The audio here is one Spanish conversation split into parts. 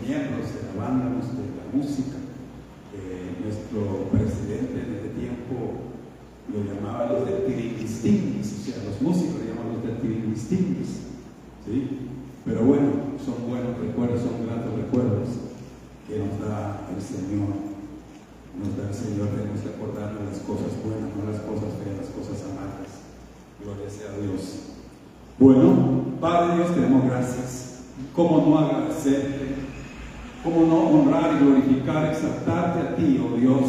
miembros de la banda, de la música. Nuestro presidente en ese tiempo lo llamaba los de Tiringuistinguis, o sea, los músicos lo llamaban los de Tiringuistinguis, ¿sí? Pero bueno, son buenos recuerdos, son grandes recuerdos que nos da el Señor. Tenemos que acordarnos de las cosas buenas, no las cosas feas, las cosas amargas. Gloria sea a Dios. Bueno, Padre Dios, te damos gracias. ¿Cómo no agradecerte? ¿Cómo no honrar y glorificar, exaltarte a ti, oh Dios,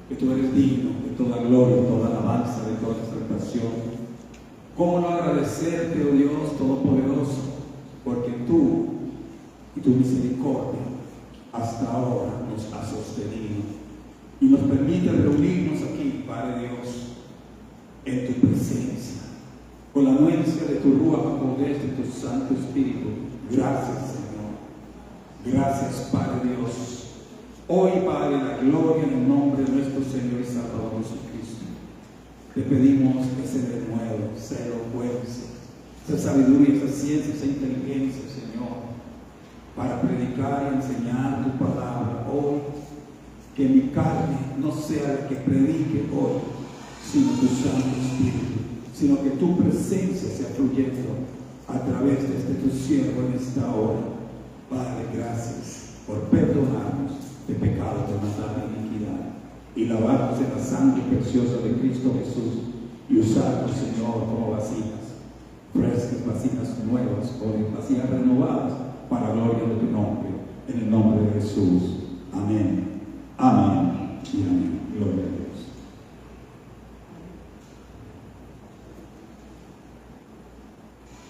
que tú eres digno de toda gloria, de toda alabanza, de toda exaltación? ¿Cómo no agradecerte, oh Dios Todopoderoso, porque tú y tu misericordia hasta ahora nos has sostenido y nos permite reunirnos aquí, Padre Dios, en tu presencia, con la anuencia de tu Ruach HaKodesh, de tu Santo Espíritu. Gracias, Señor. Gracias, Padre Dios. Hoy, Padre, la gloria en el nombre de nuestro Señor y Salvador Jesucristo. Te pedimos que se renueve, se elocuencia, esa sabiduría, esa ciencia, esa inteligencia, Señor, para predicar y enseñar tu palabra hoy. Que mi carne no sea la que predique hoy, sino tu Santo Espíritu, sino que tu presencia sea fluyendo a través de este tu siervo en esta hora. Padre, gracias por perdonarnos de pecado, de maldad y iniquidad, y lavarnos en la sangre preciosa de Cristo Jesús, y usarnos, Señor, como vasijas frescas, vasijas nuevas, o vasijas renovadas, para la gloria de tu nombre, en el nombre de Jesús. Amén. Amén y amén. Gloria a Dios.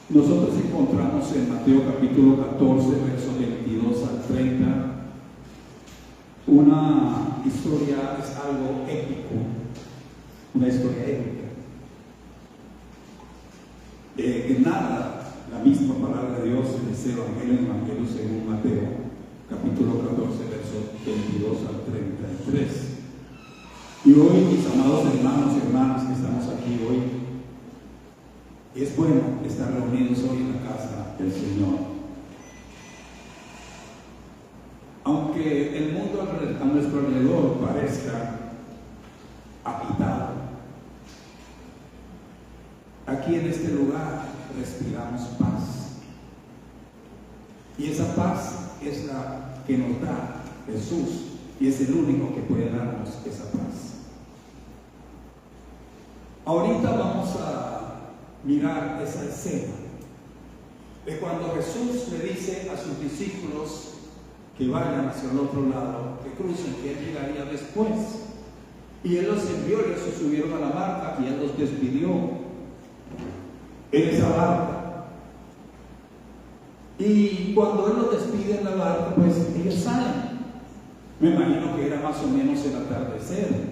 Nosotros encontramos en Mateo capítulo 14, versos 22 al 30, una historia, es algo épico, una historia épica. Que narra la misma palabra de Dios en ese Evangelio según Mateo, capítulo 14, versos 22 al 33. Y hoy, mis amados hermanos y hermanas que estamos aquí hoy, es bueno estar reunidos hoy en la casa del Señor. Aunque el mundo a nuestro alrededor parezca agitado, aquí en este lugar respiramos paz. Y esa paz es la que nos da Jesús, y es el único que puede darnos esa paz. Ahorita vamos a mirar esa escena de cuando Jesús le dice a sus discípulos que vayan hacia el otro lado, que crucen, que Él llegaría después. Y Él los envió y ellos se subieron a la barca y Él los despidió en esa barca. Y cuando Él los despide en la barca, pues ellos salen. Me imagino que era más o menos el atardecer.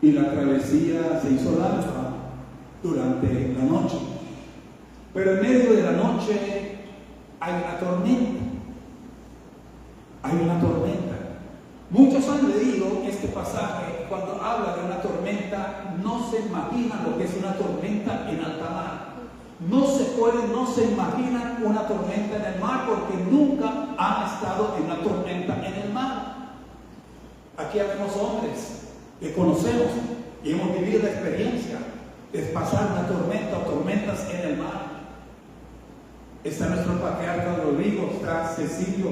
Y la travesía se hizo larga durante la noche. Pero en medio de la noche hay una tormenta. Hay una tormenta. Muchos han leído este pasaje. Cuando habla de una tormenta, no se imaginan lo que es una tormenta en alta mar. No se imaginan una tormenta en el mar porque nunca han estado en una tormenta en el mar. Aquí habemos hombres que conocemos y hemos vivido la experiencia de pasar una tormenta o tormentas en el mar. Está nuestro patriarca Rodrigo, está Cecilio,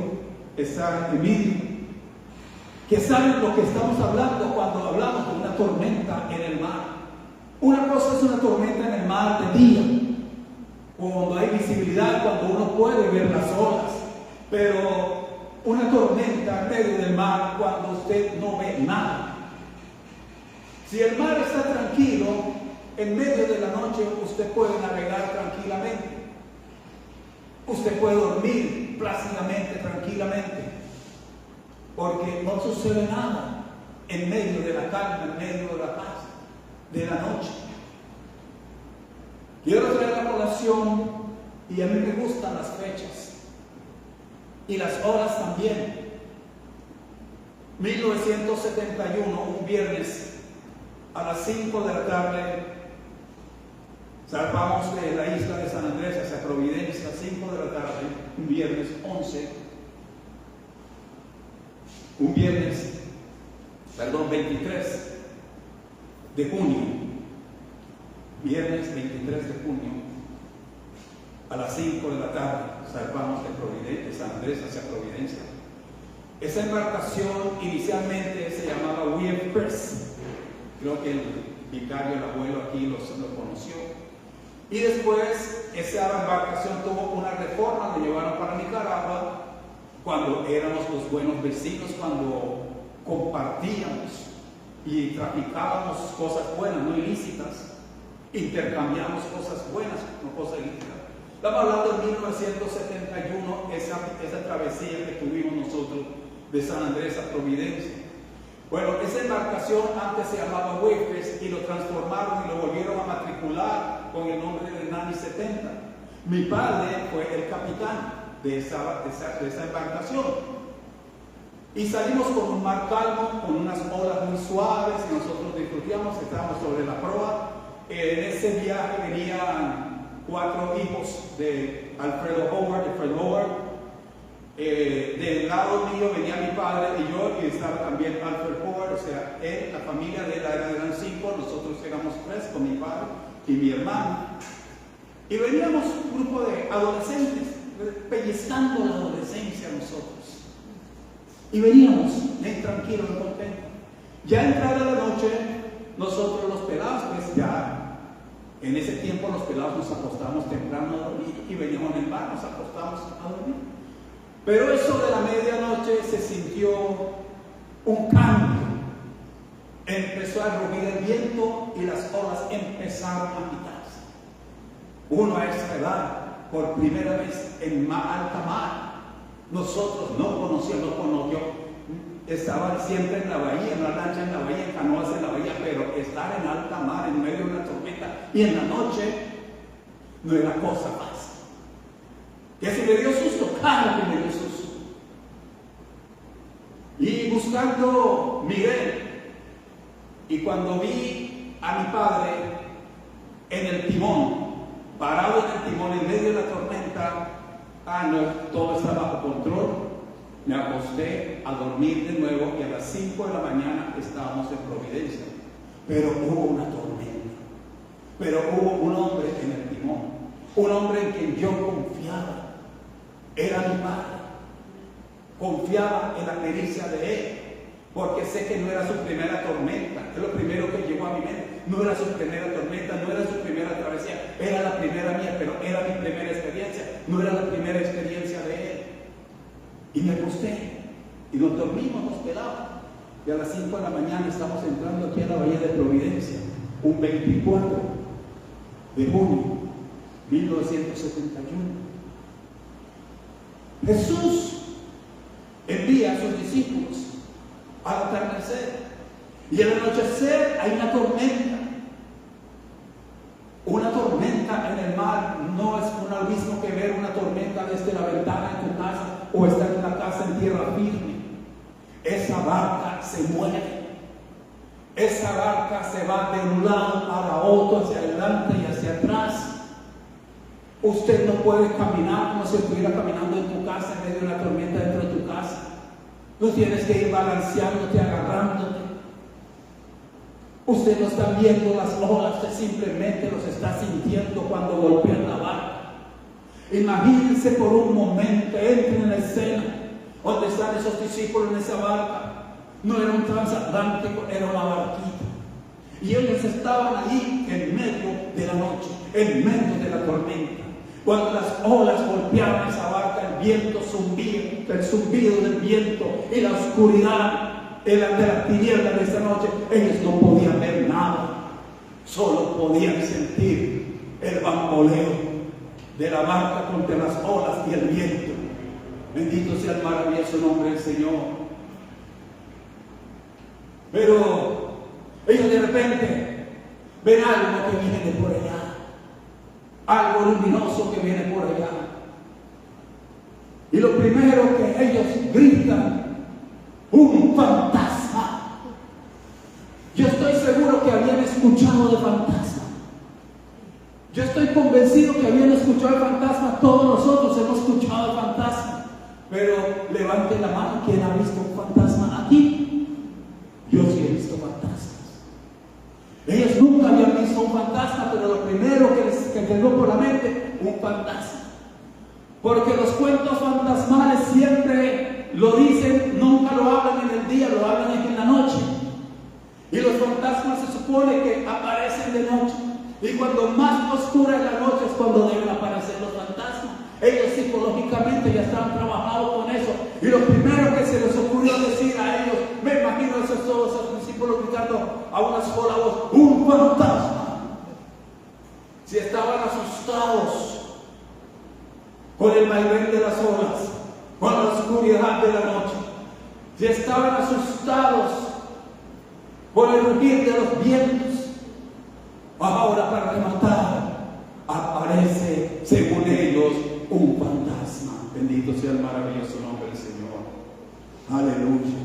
está Emilio, que saben lo que estamos hablando cuando hablamos de una tormenta en el mar. Una cosa es una tormenta en el mar de día, cuando hay visibilidad, cuando uno puede ver las olas, pero una tormenta en medio del mar cuando usted no ve nada. Si el mar está tranquilo, en medio de la noche usted puede navegar tranquilamente. Usted puede dormir plácidamente, tranquilamente, porque no sucede nada en medio de la calma, en medio de la paz, de la noche. Quiero traer la colación, y a mí me gustan las fechas y las horas también. 1971, un viernes a las 5 de la tarde, zarpamos de la isla de San Andrés hacia Providencia, 5 de la tarde, un viernes 23 de junio, viernes 23 de junio, a las 5 de la tarde, zarpamos de San Andrés hacia Providencia. Esa embarcación inicialmente se llamaba William Press, creo que el vicario, el abuelo aquí lo conoció, y después esa embarcación tuvo una reforma, lo llevaron para Nicaragua, cuando éramos los buenos vecinos, cuando compartíamos y traficábamos cosas buenas, no ilícitas, intercambiamos cosas buenas, no cosas ilícitas. Estamos hablando de 1971, esa travesía que tuvimos nosotros de San Andrés a Providencia. Bueno, esa embarcación antes se llamaba Wafers y lo transformaron y lo volvieron a matricular con el nombre de Nani 70. Mi padre fue el capitán de esa embarcación. Y salimos con un mar calmo, con unas olas muy suaves, y nosotros disfrutábamos, estábamos sobre la proa. En ese viaje venían 4 hijos de Alfredo Howard. Del lado mío venía mi padre y yo, y estaba también Alfred Howard, o sea, él, la familia de él eran 5, nosotros éramos 3 con mi padre y mi hermano. Y veníamos un grupo de adolescentes, pellizcando la adolescencia nosotros. Y veníamos bien tranquilos, contentos. Ya entrada la noche, nosotros los pelados, pues ya, en ese tiempo los pelados nos acostábamos temprano a dormir y veníamos en el bar, nos acostábamos a dormir. Pero eso de la medianoche se sintió un cambio. Empezó a rugir el viento y las olas empezaron a agitarse. Uno a esa edad, por primera vez en alta mar, nosotros no conocíamos, yo estaba siempre en la bahía, en la lancha en la bahía, en canoas en la bahía, pero estar en alta mar en medio de una tormenta y en la noche no era cosa fácil. Que si me dio susto, claro que me dio susto. Y buscando miré, y cuando vi a mi padre en el timón, parado en el timón en medio de la tormenta, no, todo está bajo control. Me acosté a dormir de nuevo y a las 5 de la mañana estábamos en Providencia. Pero hubo una tormenta. Pero hubo un hombre en el timón, un hombre en quien yo confiaba. Era mi padre. Confiaba en la pericia de él, porque sé que no era su primera tormenta. Es lo primero que llegó a mi mente. No era su primera tormenta, no era su primera travesía, era la primera mía, pero era mi primera experiencia, no era la primera experiencia de él. Y me acosté y nos dormimos, nos pelados. Y a las 5 de la mañana estamos entrando aquí a la bahía de Providencia, un 24 de junio 1971. Jesús envía a sus discípulos al atardecer, y al anochecer hay una tormenta. Una tormenta en el mar no es lo mismo que ver una tormenta desde la ventana de tu casa o estar en una casa en tierra firme. Esa barca se mueve. Esa barca se va de un lado para otro, hacia adelante y hacia atrás. Usted no puede caminar como si estuviera caminando en tu casa en medio de una tormenta dentro de tu casa. Tú tienes que ir balanceándote, agarrándote. Usted no está viendo las olas, usted simplemente los está sintiendo cuando golpean la barca. Imagínense por un momento, entren en la escena donde están esos discípulos en esa barca. No era un transatlántico, era una barquita. Y ellos estaban ahí en medio de la noche, en medio de la tormenta. Cuando las olas golpeaban esa barca, el viento zumbía, el zumbido del viento y la oscuridad de la tiniebla de esa noche, ellos no podían ver nada, solo podían sentir el bamboleo de la barca contra las olas y el viento. Bendito sea el maravilloso nombre del Señor. Pero ellos de repente ven algo que viene de por allá, algo luminoso que viene por allá, y lo primero que ellos gritan: ¡un fantasma! Yo estoy seguro que habían escuchado de fantasma. Yo estoy convencido que habían escuchado de fantasma. Todos nosotros hemos escuchado de fantasma. Pero levante la mano, ¿quién ha visto un fantasma aquí? Yo sí he visto fantasmas. Ellos nunca habían visto un fantasma, pero lo primero que les llegó por la mente, un fantasma. Porque los cuentos fantasmales siempre lo dicen, nunca lo hablan en el día, lo hablan en la noche. Y los fantasmas se supone que aparecen de noche. Y cuando más oscura es la noche es cuando deben aparecer los fantasmas. Ellos psicológicamente ya estaban trabajando con eso. Y lo primero que se les ocurrió decir a ellos, me imagino todos esos discípulos gritando a una sola voz, ¡un fantasma! Si estaban asustados con el vaivén de las olas, con la oscuridad de la noche, si estaban asustados por el rugir de los vientos, ahora para rematar aparece, según ellos, un fantasma. Bendito sea el maravilloso nombre del Señor. Aleluya,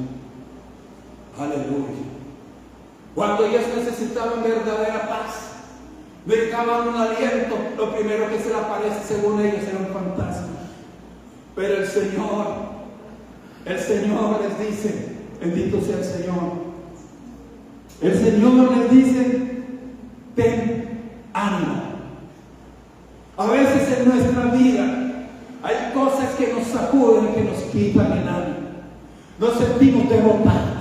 aleluya. Cuando ellos necesitaban verdadera paz, necesitaban un aliento, lo primero que se les aparece según ellos era un fantasma. Pero el Señor les dice, bendito sea el Señor. El Señor les dice, ten ánimo. A veces en nuestra vida hay cosas que nos sacuden, que nos quitan el ánimo. Nos sentimos derrotados.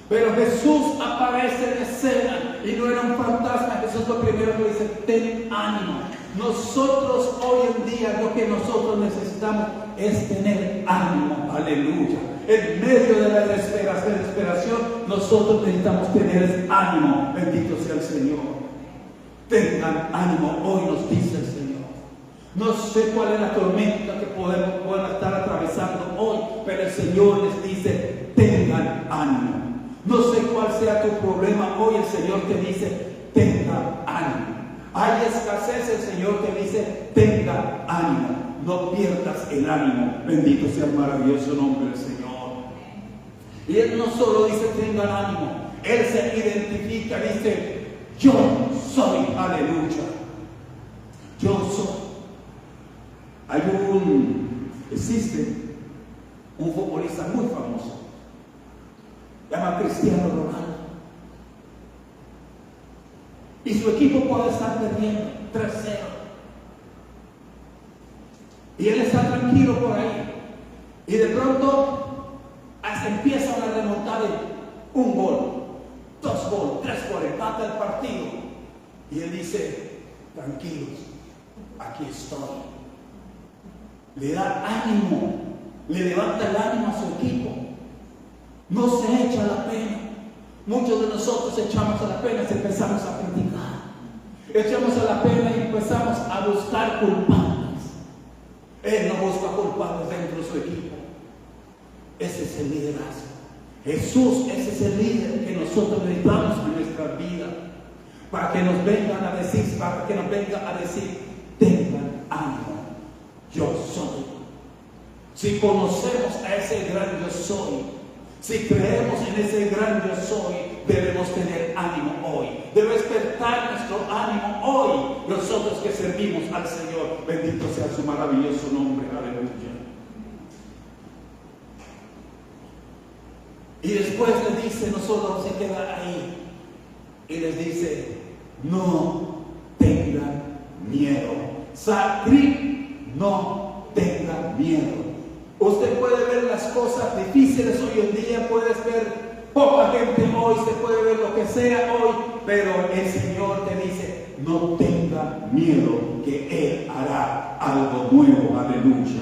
Pero Jesús aparece en escena y no era un fantasma. Jesús lo primero que dice, ten ánimo. Nosotros hoy en día lo que nosotros necesitamos es tener ánimo. Aleluya. En medio de la desesperación, nosotros necesitamos tener ánimo. Bendito sea el Señor. Tengan ánimo, hoy nos dice el Señor. No sé cuál es la tormenta que puedan estar atravesando hoy, pero el Señor les dice, tengan ánimo. No sé cuál sea tu problema hoy, el Señor te dice, tenga ánimo. Hay escasez, el Señor te dice, tenga ánimo. No pierdas el ánimo. Bendito sea el maravilloso nombre del Señor. Y Él no solo dice, tengan ánimo. Él se identifica, dice, yo soy, aleluya. Yo soy. Existe un futbolista muy famoso, se llama Cristiano Ronaldo, y su equipo puede estar perdiendo 3-0 y él está tranquilo por ahí, y de pronto hasta empieza una remontada de 1 gol, 2 goles, 3 goles, empata el partido, y él dice, tranquilos, aquí estoy. Le da ánimo, le levanta el ánimo a su equipo. No se echa la pena. Muchos de nosotros echamos a la pena y empezamos a criticar. Echamos a la pena y empezamos a buscar culpables. Él no busca culpables dentro de su equipo. Ese es el liderazgo. Jesús, ese es el líder que nosotros necesitamos en nuestra vida. Para que nos vengan a decir, tengan ánimo. Yo soy. Si conocemos a ese gran yo soy, si creemos en ese gran yo soy, debemos tener ánimo hoy. Debe despertar nuestro ánimo hoy, nosotros que servimos al Señor. Bendito sea su maravilloso nombre. Aleluya. Y después le dice, nosotros se queda ahí y les dice, no tengan miedo. No tenga miedo. Usted puede ver las cosas difíciles hoy en día, puedes ver poca gente hoy, se puede ver lo que sea hoy, pero el Señor te dice, no tenga miedo, que Él hará algo nuevo. Aleluya.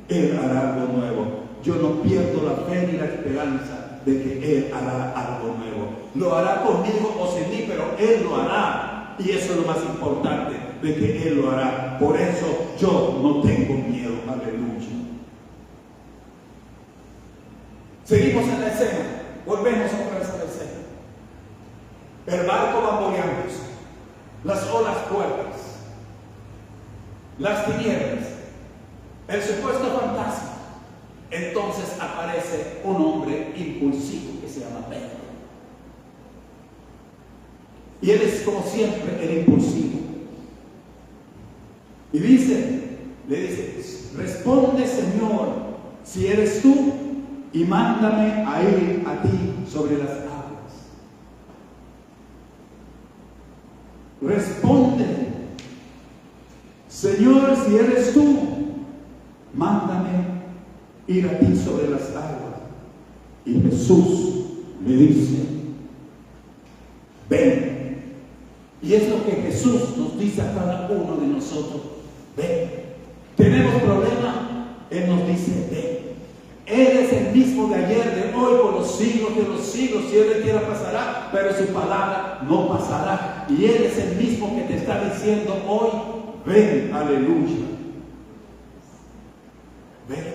Él hará algo nuevo. Yo no pierdo la fe ni la esperanza de que Él hará algo nuevo. Lo hará conmigo o sin mí, pero Él lo hará. Y eso es lo más importante, de que Él lo hará. Por eso yo no tengo miedo. Aleluya. Seguimos en la escena. Volvemos otra vez a la escena. El barco bamboleándose, las olas fuertes, las tinieblas, el supuesto fantasma. Entonces aparece un hombre impulsivo que se llama Pedro. Y él es, como siempre, el impulsivo. Y le dice, responde, Señor, si eres tú, y mándame a ir a ti sobre las aguas. Responde, Señor, si eres tú, mándame ir a ti sobre las aguas. Y Jesús le dice, ven. Y es lo que Jesús nos dice a cada uno de nosotros, ven. Tenemos problema, Él nos dice, ven. Él es el mismo de ayer, de hoy, por los siglos de los siglos. Si Él quiera pasará, pero su palabra no pasará. Y Él es el mismo que te está diciendo hoy, ven, aleluya. Ven.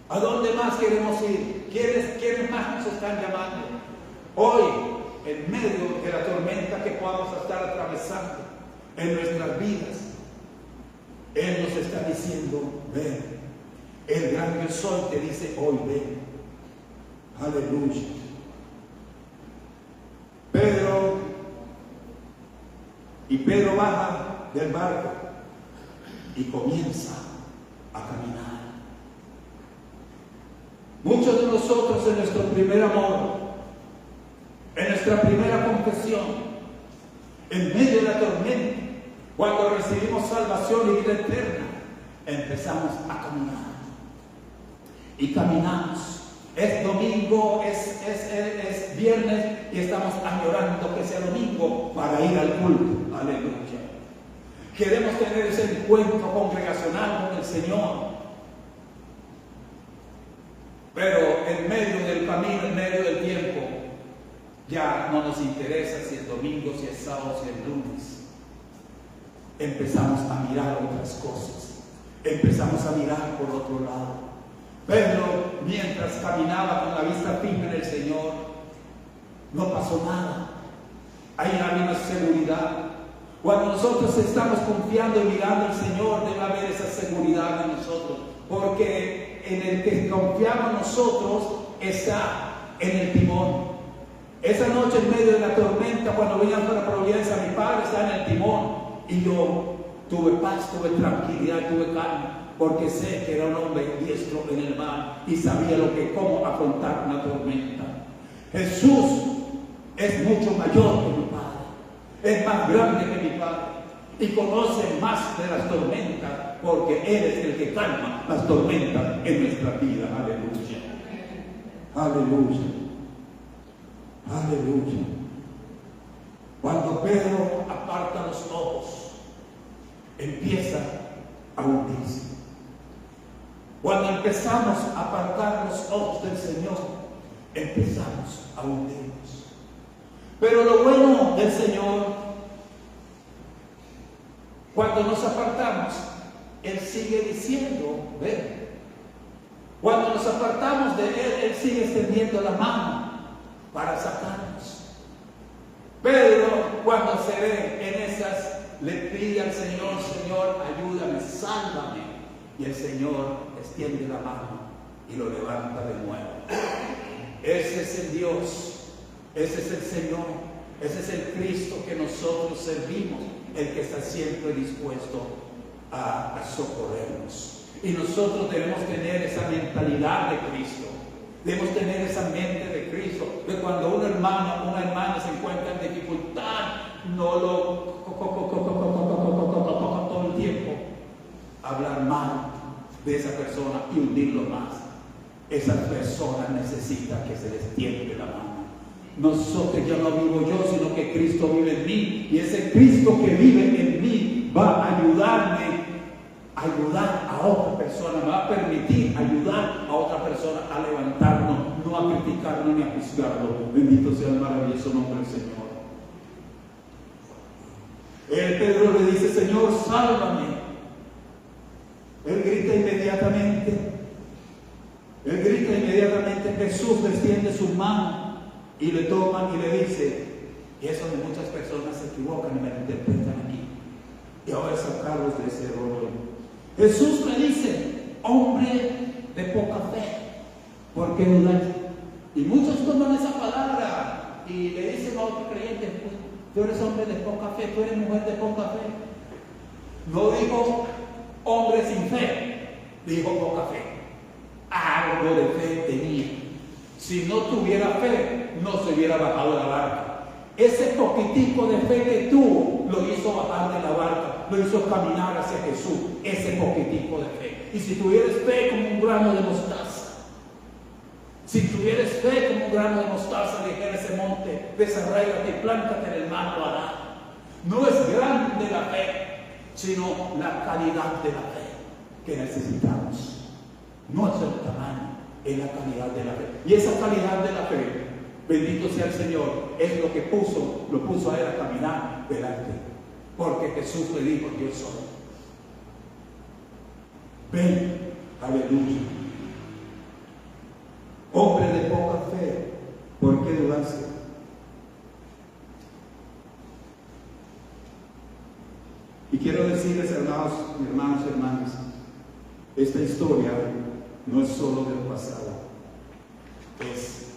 ¿A dónde más queremos ir? ¿Quiénes más nos están llamando? Hoy, en medio de la tormenta que podamos estar atravesando en nuestras vidas, Él nos está diciendo, ven. El gran yo soy te dice hoy, ven. Aleluya. Pedro baja del barco y comienza a caminar. Muchos de nosotros en nuestro primer amor, en nuestra primera confesión, en medio de la tormenta, cuando recibimos salvación y vida eterna, empezamos a caminar. Y caminamos. Es domingo, es viernes y estamos añorando que sea domingo para ir al culto. Aleluya. Queremos tener ese encuentro congregacional con el Señor. Pero en medio del camino, en medio del tiempo, ya no nos interesa si es domingo, si es sábado, si es lunes. Empezamos a mirar otras cosas. Empezamos a mirar por otro lado. Pedro, mientras caminaba con la vista fija en el Señor, no pasó nada. Ahí había una seguridad. Cuando nosotros estamos confiando y mirando al Señor, debe haber esa seguridad en nosotros. Porque en el que confiamos nosotros está en el timón. Esa noche en medio de la tormenta, cuando veníamos para Providencia, mi padre está en el timón. Y yo tuve paz, tuve tranquilidad, tuve calma. Porque sé que era un hombre diestro en el mar y sabía cómo afrontar una tormenta. Jesús es mucho mayor que mi Padre, es más grande que mi Padre y conoce más de las tormentas porque Él es el que calma las tormentas en nuestra vida. Aleluya. Aleluya. Aleluya. Cuando Pedro aparta los ojos, empieza a hundirse. Cuando empezamos a apartar los ojos del Señor, empezamos a hundirnos. Pero lo bueno del Señor, cuando nos apartamos, Él sigue diciendo, ven. Cuando nos apartamos de Él, Él sigue extendiendo la mano para sacarnos. Pedro, cuando se ve en esas, le pide al Señor, Señor, ayúdame, sálvame. Y el Señor extiende la mano y lo levanta de nuevo. Ese es el Dios, ese es el Señor, ese es el Cristo que nosotros servimos, el que está siempre dispuesto a socorrernos. Y nosotros debemos tener esa mentalidad de Cristo, debemos tener esa mente de Cristo, de cuando un hermano, una hermana se encuentra en dificultad, no lo todo el tiempo hablar mal de esa persona y hundirlo más. Esa persona necesita que se les tiemble la mano. Nosotros, ya no vivo yo, sino que Cristo vive en mí. Y ese Cristo que vive en mí va a ayudarme a ayudar a otra persona, me va a permitir ayudar a otra persona a levantarnos, no a criticarlo ni a juzgarlo. Bendito sea el maravilloso nombre del Señor. El Pedro le dice, Señor, sálvame. Él grita inmediatamente, Jesús le extiende su mano y le toma y le dice, y eso de muchas personas se equivocan y me lo interpretan aquí, y ahora sacarlos de ese rollo. Jesús le dice, hombre de poca fe, ¿por qué dudar? Y muchos toman esa palabra y le dicen a otro creyente, pues, tú eres hombre de poca fe, tú eres mujer de poca fe. No digo hombre sin fe, Dijo poca fe. Algo de fe tenía. Si no tuviera fe, no se hubiera bajado de la barca. Ese poquitico de fe que tuvo lo hizo bajar de la barca, lo hizo caminar hacia Jesús. Ese poquitico de fe. Y si tuvieras fe como un grano de mostaza, si tuvieras fe como un grano de mostaza, dijera ese monte, desarráigate y plántate en el mar, lo hará. No es grande la fe, sino la calidad de la fe que necesitamos. No es el tamaño, es la calidad de la fe. Y esa calidad de la fe, bendito sea el Señor, es lo que lo puso a él a caminar delante. Porque Jesús le dijo: yo soy. Ven, aleluya. Hombre de poca fe, ¿por qué dudaste? Y quiero decirles, hermanos, hermanas, esta historia no es solo del pasado, es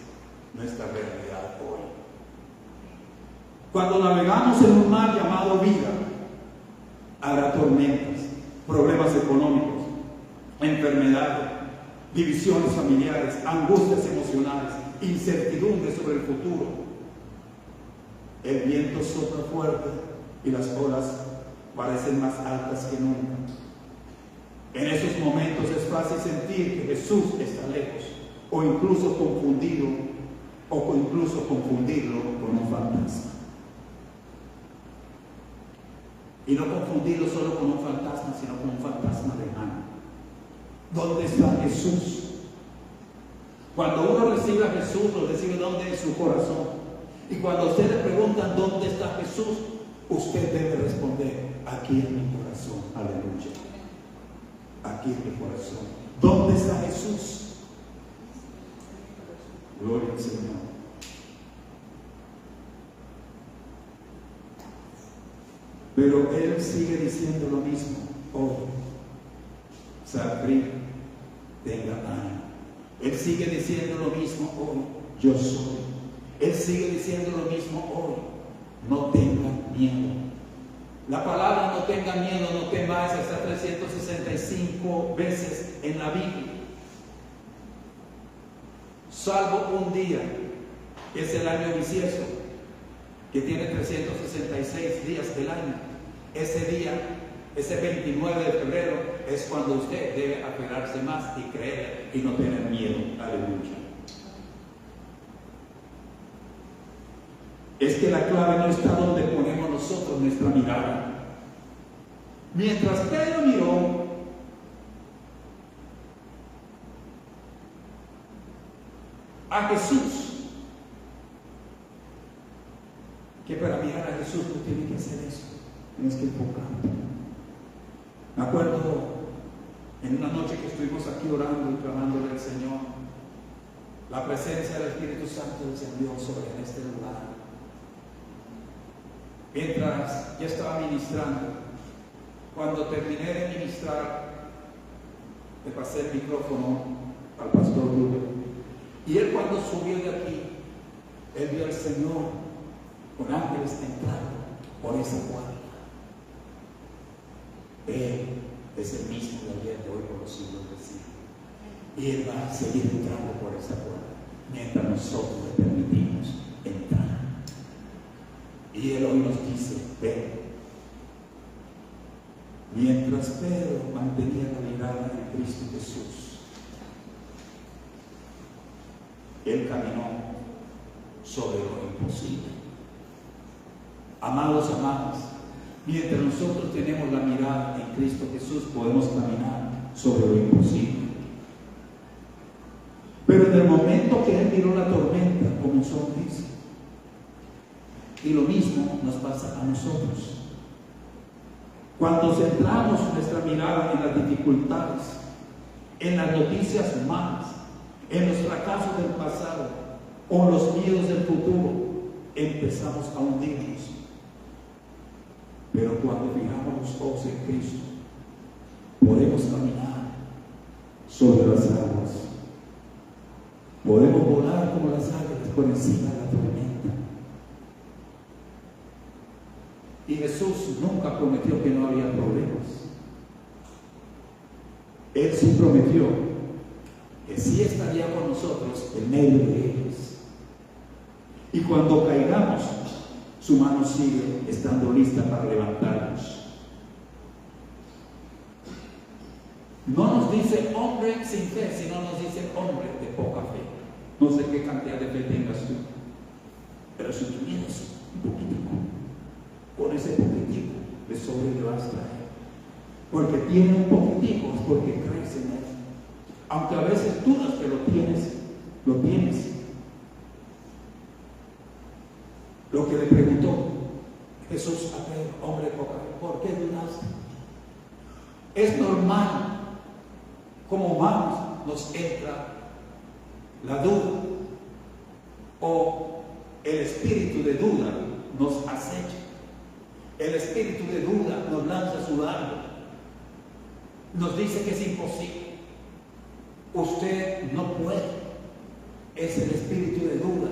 nuestra realidad hoy. Cuando navegamos en un mar llamado vida, habrá tormentas, problemas económicos, enfermedades, divisiones familiares, angustias emocionales, incertidumbre sobre el futuro. El viento sopla fuerte y las olas parecen más altas que nunca. En esos momentos es fácil sentir que Jesús está lejos, o incluso confundirlo con un fantasma. Y no confundirlo solo con un fantasma, sino con un fantasma lejano. ¿Dónde está Jesús? Cuando uno recibe a Jesús, lo recibe donde en su corazón. Y cuando a usted le preguntan dónde está Jesús, usted debe responder: aquí en mi corazón. Aleluya. Aquí en mi corazón. ¿Dónde está Jesús? Gloria al Señor. Pero Él sigue diciendo lo mismo hoy. Sabrí, tenga ánimo. Él sigue diciendo lo mismo hoy: yo soy. Él sigue diciendo lo mismo hoy: no tengan miedo. La palabra no tenga miedo, no temáis, está 365 veces en la Biblia. Salvo un día, que es el año bisiesto, que tiene 366 días del año. Ese día, ese 29 de febrero, es cuando usted debe aferrarse más y creer y no tener miedo. Aleluya. Es que la clave no está donde ponemos nosotros nuestra mirada. Mientras Pedro miró a Jesús, que para mirar a Jesús no tiene que hacer eso, tienes que enfocarte. Me acuerdo en una noche que estuvimos aquí orando y clamándole al Señor, la presencia del Espíritu Santo descendió sobre este lugar. Mientras ya estaba ministrando, cuando terminé de ministrar, le pasé el micrófono al pastor Rubén. Y él, cuando subió de aquí, él vio al Señor con ángeles entrando por esa puerta. Él es el mismo de ayer, de hoy, por los siglos del siglo. Y Él va a seguir entrando por esa puerta mientras nosotros le permitimos entrar. Y Él hoy nos dice: ven. Mientras Pedro mantenía la mirada en Cristo Jesús, Él caminó sobre lo imposible. Amados, amadas, mientras nosotros tenemos la mirada en Cristo Jesús, podemos caminar sobre lo imposible. Pero en el momento que Él miró la tormenta, comenzó a hundirse. Y lo mismo nos pasa a nosotros. Cuando centramos nuestra mirada en las dificultades, en las noticias malas, en los fracasos del pasado o los miedos del futuro, empezamos a hundirnos. Pero cuando fijamos los ojos en Cristo, podemos caminar sobre las aguas. Podemos volar como las águilas por encima de la tormenta. Y Jesús nunca prometió que no había problemas. Él sí prometió que sí estaría con nosotros en medio de ellos. Y cuando caigamos, su mano sigue estando lista para levantarnos. No nos dice hombre sin fe, sino nos dice hombre de poca fe. No sé qué cantidad de fe tengas tú, pero si tú tienes un poquitico, con ese poquitico de sobre le vas a traer. Porque tiene un poquitico, es porque crees en él. Aunque a veces dudas que lo tienes. Lo que le preguntó Jesús a Pedro, hombre de poca fe, ¿por qué dudaste? Es normal, como humanos nos entra la duda, o el espíritu de duda nos acecha. El espíritu de duda nos lanza su dardo, nos dice que es imposible, usted no puede. Es el espíritu de duda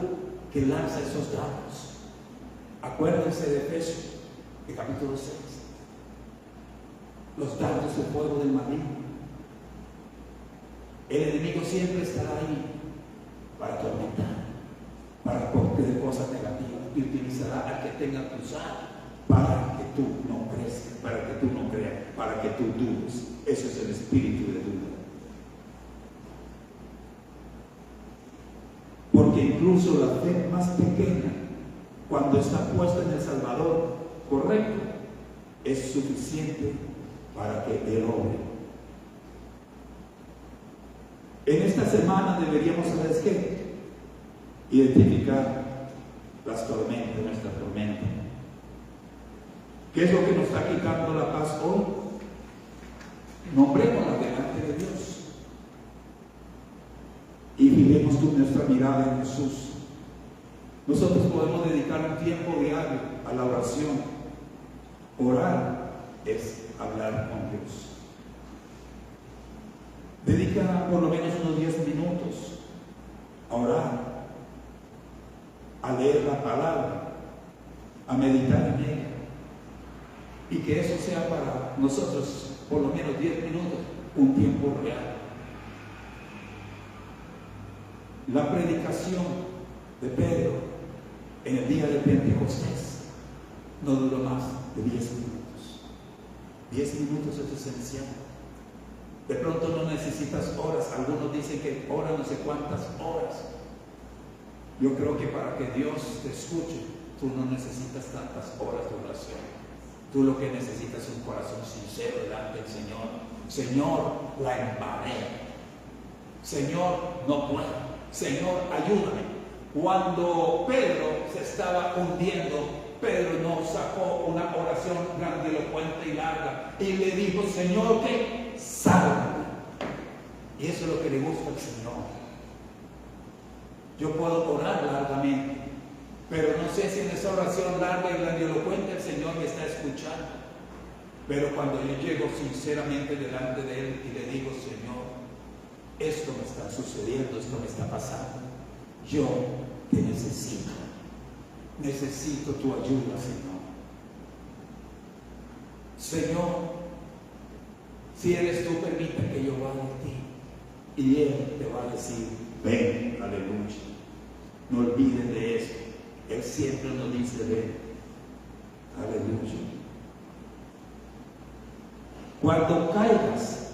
que lanza esos dardos. Acuérdense de Efesios, de capítulo 6, los dardos de fuego del maligno. El enemigo siempre estará ahí para atormentar, para cometer cosas negativas, y utilizará al que tenga que usar para que tú no crezcas, para que tú no creas, para que tú dudes. Eso es el espíritu de duda. Porque incluso la fe más pequeña, cuando está puesta en el Salvador correcto, es suficiente para que Él obre. En esta semana deberíamos, ¿sabes qué? Identificar las tormentas, nuestra tormenta. ¿Qué es lo que nos está quitando la paz hoy? Nombrémosla delante de Dios y fijemos nuestra mirada en Jesús. Nosotros podemos dedicar un tiempo diario a la oración. Orar es hablar con Dios. Dedica por lo menos unos 10 minutos a orar, a leer la palabra, a meditar en ella. Y que eso sea para nosotros por lo menos 10 minutos, un tiempo real. La predicación de Pedro en el día de Pentecostés no duró más de 10 minutos. 10 minutos es esencial. De pronto no necesitas horas. Algunos dicen que oran no sé cuántas horas. Yo creo que para que Dios te escuche, tú no necesitas tantas horas de oración. Tú lo que necesitas es un corazón sincero delante del Señor. Señor, la embarré. Señor, no puedo. Señor, ayúdame. Cuando Pedro se estaba hundiendo, Pedro no sacó una oración grandilocuente y larga y le dijo, Señor, ¿qué? Sálvame. Y eso es lo que le gusta al Señor. Yo puedo orar largamente, pero no sé si en esa oración larga y grandilocuente el Señor me está escuchando. Pero cuando yo llego sinceramente delante de Él y le digo, Señor, esto me está sucediendo, esto me está pasando, yo te necesito tu ayuda, Señor. Señor, si eres tú, permite que yo vaya a ti. Y Él te va a decir, ven, aleluya. No olviden de esto. Él siempre nos dice, ven, aleluya. Cuando caigas,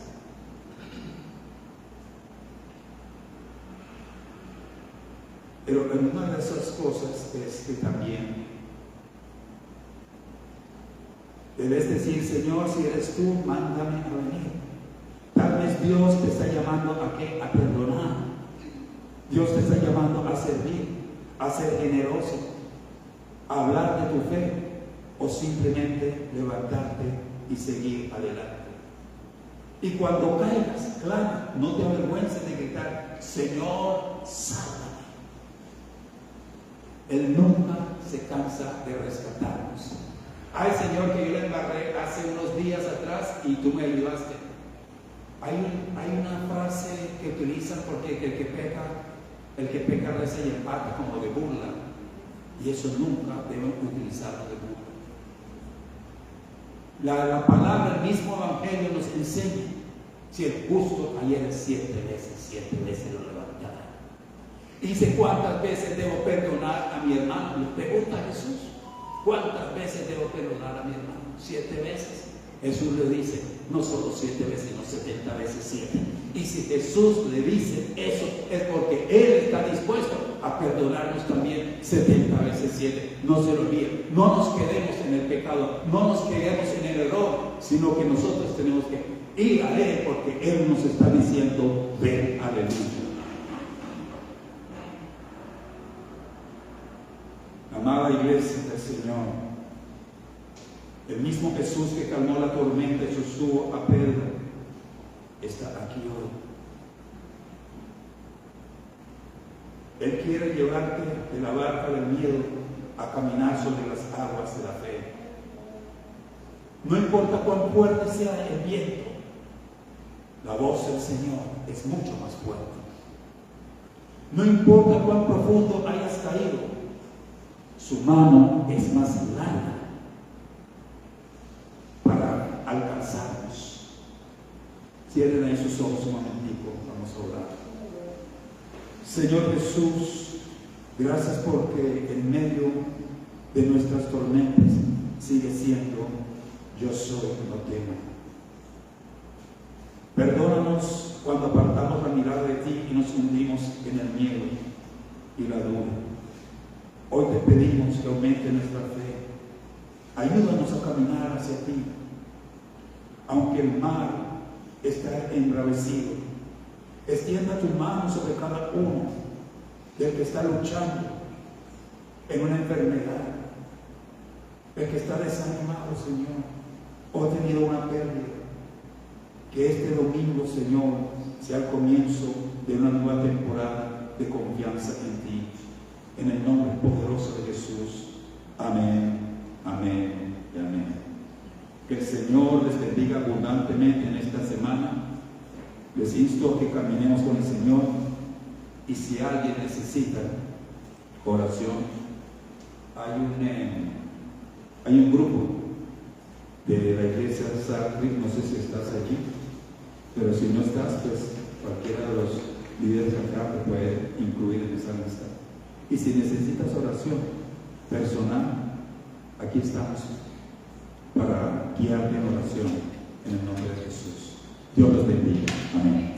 pero en una de esas cosas es que también debes decir, Señor, si eres tú, mándame a venir. Tal vez Dios te está llamando a ¿qué? A perdonar. Dios te está llamando a servir, a ser generoso, a hablar de tu fe, o simplemente levantarte y seguir adelante. Y cuando caigas, clama, no te avergüences de gritar, Señor, sálvame. Él nunca se cansa de rescatarnos. Ay, Señor, que yo le embarré hace unos días atrás y tú me ayudaste. Hay una frase que utilizan porque el que peca reza y empata como de burla. Y eso nunca deben utilizarlo de burla. La palabra, el mismo Evangelio nos enseña. Si el justo cayere 7 veces lo levantará. Dice, ¿cuántas veces debo perdonar a mi hermano? Le pregunta Jesús, ¿cuántas veces debo perdonar a mi hermano? 7 veces. Jesús le dice, no solo 7 veces, sino 70 veces 7. Y si Jesús le dice eso, es porque Él está dispuesto a perdonarnos también 70 veces 7. No se lo olvide. No nos quedemos en el pecado, no nos quedemos en el error, sino que nosotros tenemos que ir a Él, porque Él nos está diciendo, ven, aleluya. Amada iglesia del Señor, el mismo Jesús que calmó la tormenta y sostuvo a Pedro está aquí hoy. Él quiere llevarte de la barca del miedo a caminar sobre las aguas de la fe. No importa cuán fuerte sea el viento, la voz del Señor es mucho más fuerte. No importa cuán profundo hayas caído, su mano es más larga para alcanzarnos. Cierren ahí sus ojos un momentico, vamos a orar. Señor Jesús, gracias porque en medio de nuestras tormentas sigue siendo yo soy, no temo. Perdónanos cuando apartamos la mirada de ti y nos hundimos en el miedo y la duda. Hoy te pedimos que aumente nuestra fe. Ayúdanos a caminar hacia ti. Aunque el mar está embravecido, extienda tu mano sobre cada uno del que está luchando en una enfermedad, el que está desanimado, Señor, o ha tenido una pérdida. Que este domingo, Señor, sea el comienzo de una nueva temporada de confianza en ti. En el nombre poderoso de Jesús. Amén, amén y amén. Que el Señor les bendiga abundantemente en esta semana. Les insto a que caminemos con el Señor. Y si alguien necesita oración, hay un grupo de la iglesia Sacri, no sé si estás allí, pero si no estás, pues cualquiera de los líderes acá te puede incluir en esa lista. Y si necesitas oración personal, aquí estamos para guiarte en oración en el nombre de Jesús. Dios los bendiga. Amén.